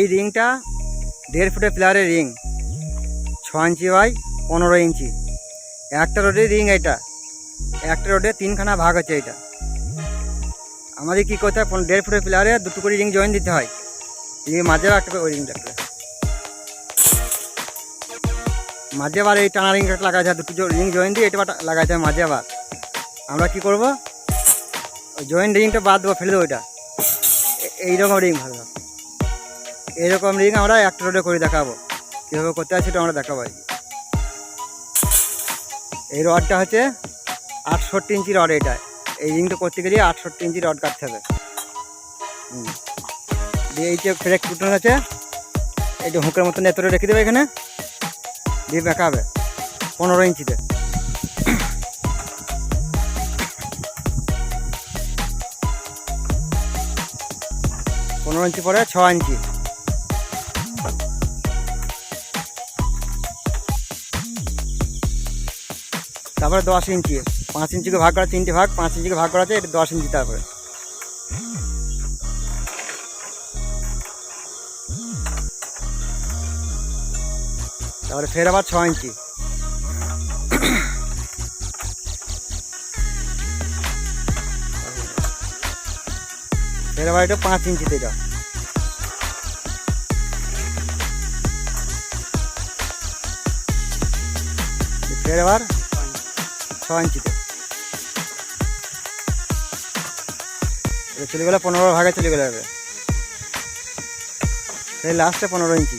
এই রিংটা 1.5 ফুটের প্লেয়ারের রিং, 6 ইঞ্চি বাই 15 ইঞ্চি। একটা রোডের রিং, এটা একটা রোডে 3খানা ভাগ আছে। এটা আমাদের কী করতে হয়, 1.5 ফুটের প্লেয়ারে 2টো করে রিং জয়েন দিতে হয়। এই মাঝে একটা করে ওই রিংটা মাঝে আবার এই টানা রিংটা লাগাইতে হয়। 2টো রিং জয়েন দিয়ে এটা লাগাইতে হয় মাঝে। আবার আমরা কি করব, ওই জয়েন রিংটা বাদ দেবো, ফেলে দেবো। ওইটা এইরকম রিং ভালো, এইরকম রিং আমরা একটা রোডে করে দেখাবো। কীভাবে করতে হয় সেটা আমরা দেখাবো। এই রডটা হচ্ছে 68 ইঞ্চি রড। এটা এই রিংটা করতে গেলে 68 ইঞ্চি রড কাটতে হবে। দিয়ে এই যে ফ্রেক টুটন আছে, এইটা হুঁকের মতন এতটা রেখে দেবে এখানে, দিয়ে বেঁকাবে 15 ইঞ্চিতে। পনেরো ইঞ্চি পরে 6 ইঞ্চি, তারপরে 10 ইঞ্চি। 5 ইঞ্চিকে ভাগ করা 3টে ভাগ, 5 ইঞ্চিকে ভাগ করা আছে, এটা 10 ইঞ্চি। তারপরে ফের আবার 6 ইঞ্চি। ফের আবার এটা 5 ইঞ্চিতে। এটা ফের আবার 6 ইঞ্চিতে। এটা চলে গেলে 15 ভাগে চলে গেলে হবে। সেই লাস্টে 15 ইঞ্চি।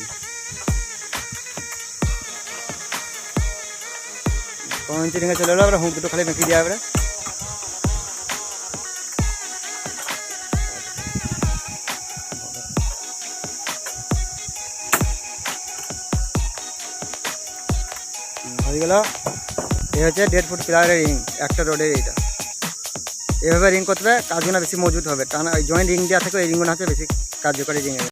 15 ইঞ্চি রিঙে চলে গেলো। এবার হুঁক দুটো খালি বেঁকে দেওয়া হবে। হয়ে গেল। এই হচ্ছে 1.5 ফুট প্লেয়ারের রিং, একটা রোডের। এইটা এভাবে রিং করতে হবে, কাজগুলো বেশি মজবুত হবে। টানা ওই জয়েন্ট রিং দেওয়া থেকে এই রিংগুলো হচ্ছে বেশি কার্যকরী রিং।